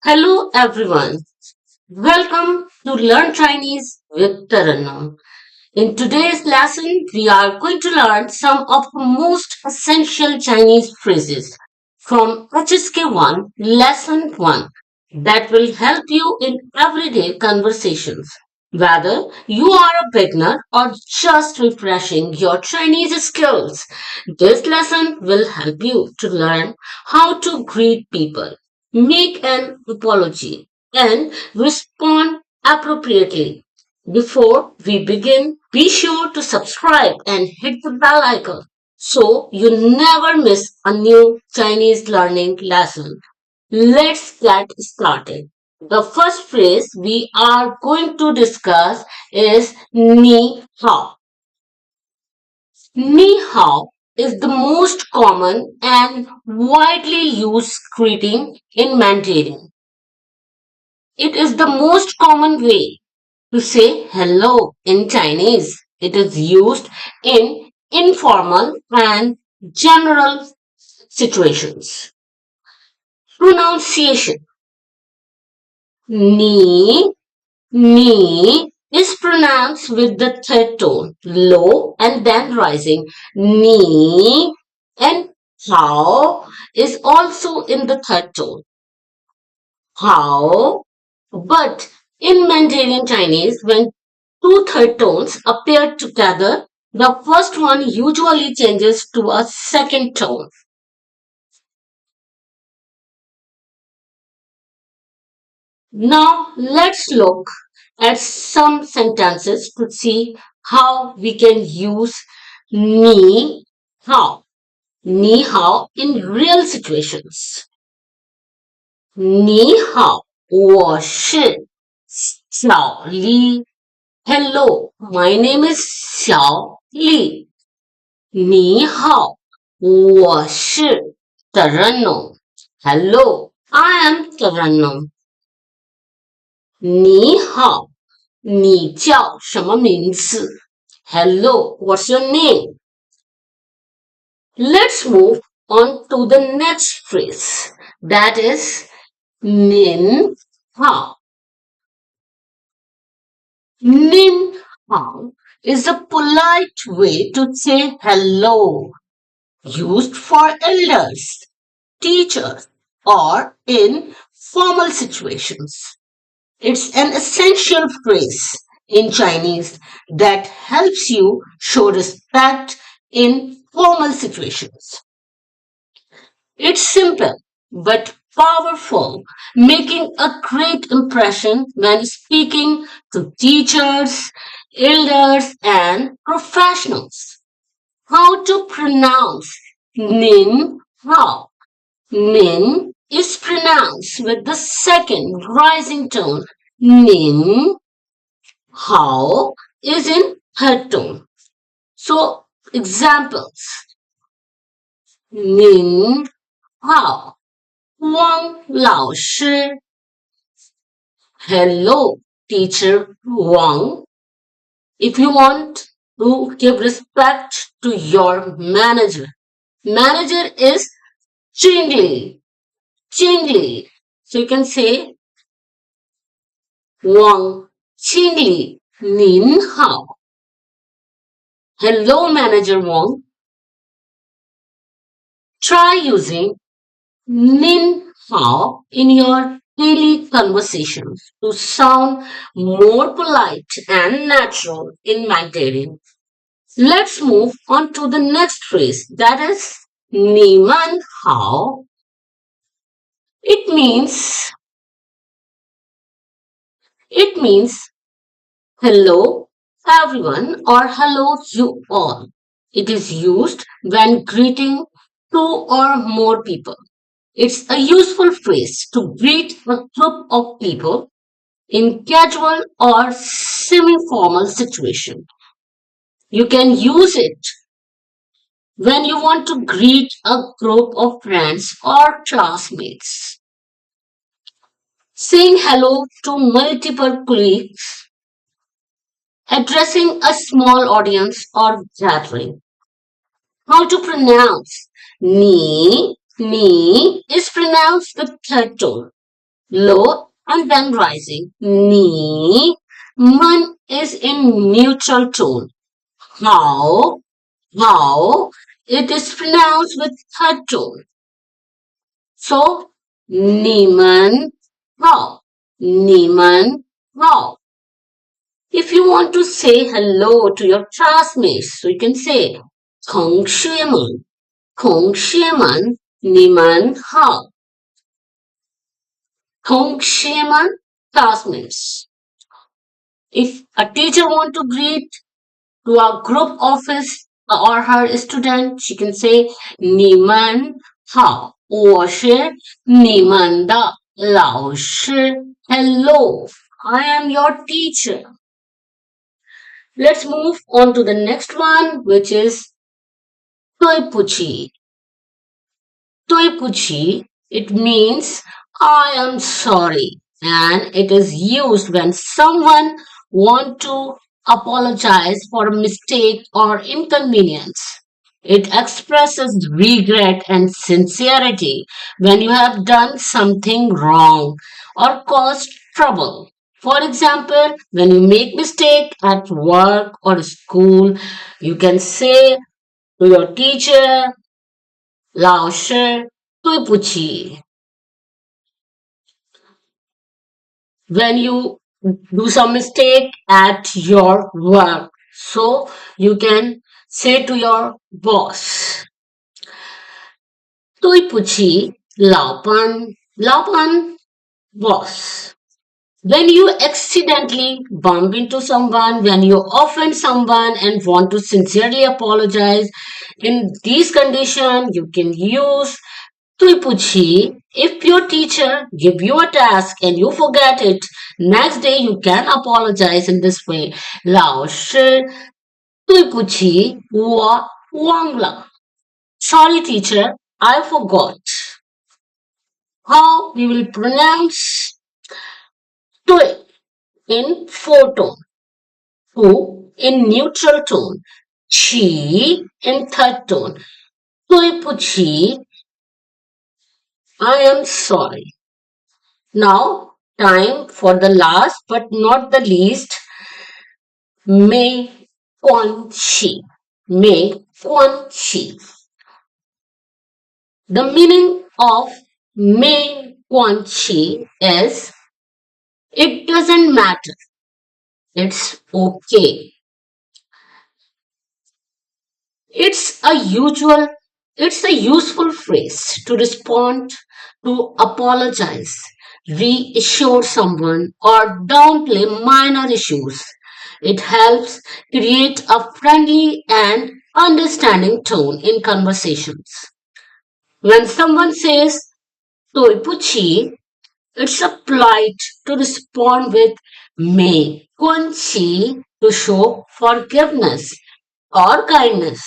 Hello everyone. Welcome to Learn Chinese with Taranam. In today's lesson, we are going to learn some of the most essential Chinese phrases from HSK1 Lesson 1 that will help you in everyday conversations. Whether you are a beginner or just refreshing your Chinese skills, this lesson will help you to learn how to greet people, make an apology, and respond appropriately. Before we begin, be sure to subscribe and hit the bell icon so you never miss a new Chinese learning lesson. Let's get started. The first phrase we are going to discuss is ni hao. Ni hao is the most common and widely used greeting in Mandarin. It is the most common way to say hello in Chinese. It is used in informal and general situations. Pronunciation. Ni, ni is pronounced with the third tone, low and then rising. Ni and hao is also in the third tone. Hao, but in Mandarin Chinese, when two third tones appear together, the first one usually changes to a second tone. Now let's look at some sentences to see how we can use ni hao. Ni hao in real situations. Ni hao, 我是小丽. Hello, my name is 小丽. 你好，我是 Terreno. Hello, I am Terreno. 你好，你叫什么名字？Hello, what's your name? Let's move on to the next phrase. That is Nin hao. Nin hao is a polite way to say hello, used for elders, teachers, or in formal situations. It's an essential phrase in Chinese that helps you show respect in formal situations. It's simple but powerful, making a great impression when speaking to teachers, elders, and professionals. How to pronounce Nin Hao? Nin is pronounced with the second rising tone. Nin. Hao is in third tone. So, examples. Nin Hao. Wang Lao Shi. Hello, teacher Wang. If you want to give respect to your manager, manager is Jingli. Jingli. So you can say Wang Jingli Nin Hao. Hello, Manager Wang. Try using Nin Hao in your daily conversations to sound more polite and natural in Mandarin. Let's move on to the next phrase, that is Nǐmen Hao. It means hello everyone or hello you all. It is used when greeting two or more people. It's a useful phrase to greet a group of people in casual or semi-formal situation. You can use it when you want to greet a group of friends or classmates. Saying hello to multiple colleagues, addressing a small audience or gathering. How to pronounce ni? Ni is pronounced with third tone. low and then rising. Ni, man is in neutral tone. How, how, it is pronounced with third tone. So, Nǐmen, how, Nǐmen, how. If you want to say hello to your classmates, so you can say 同学们, 同学们, 你们好, 同学们, classmates. If a teacher want to greet to a group of his or her student, she can say 你们好，我是你们的老师。Hello, I am your teacher. Let's move on to the next one, which is 对不起. 对不起, it means I am sorry, and it is used when someone want to apologize for a mistake or inconvenience. It expresses regret and sincerity when you have done something wrong or caused trouble. For example, when you make mistake at work or school, you can say to your teacher, 老师,对不起. When you do some mistake at your work, so you can say to your boss, 对不起,老板, boss. When you accidentally bump into someone, when you offend someone and want to sincerely apologize, in these conditions, you can use 对不起. If your teacher give you a task and you forget it, next day you can apologize in this way. 老师,对不起,我忘了. Sorry, teacher, I forgot. How we will pronounce 对 in four tone, 不 in neutral tone, 起 in third tone. 对不起, I am sorry. Now, time for the last but not the least, 没关系. 没关系. The meaning of 没关系 is it doesn't matter. It's okay. It's a usual, it's a useful phrase to respond, to apologize, reassure someone, or downplay minor issues. It helps create a friendly and understanding tone in conversations. When someone says 对不起, it's a polite to respond with 没关系 to show forgiveness or kindness.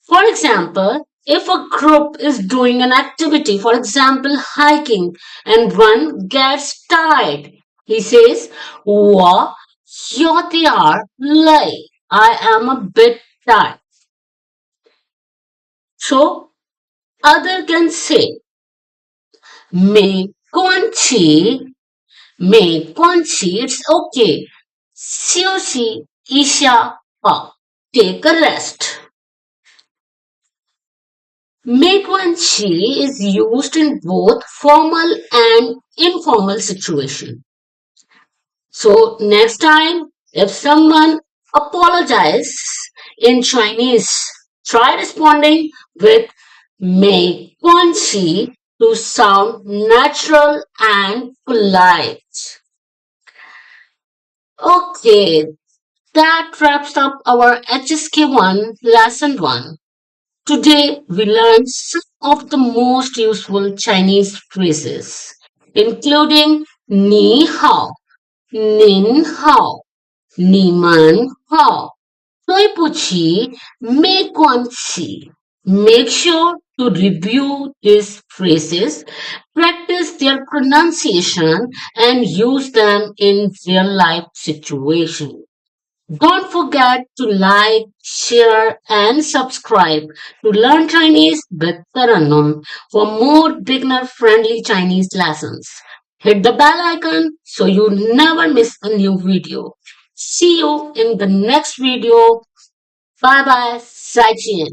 For example, if a group is doing an activity, for example, hiking, and one gets tired, he says, 我有点累. I am a bit tired. So, other can say, 没关系, it's okay. 休息一下吧. Take a rest. 没关系 is used in both formal and informal situation. So next time, if someone apologizes in Chinese, try responding with 没关系 to sound natural and polite. Okay, that wraps up our HSK1 lesson 1. Today, we learned some of the most useful Chinese phrases, including ni hao, nin hao, ni man hao, 对不起, 没关系. Make sure to review these phrases, practice their pronunciation, and use them in real life situations. Don't forget to like, share, and subscribe to Learn Chinese with Tarannum for more beginner-friendly Chinese lessons. Hit the bell icon so you never miss a new video. See you in the next video. Bye bye. 再见.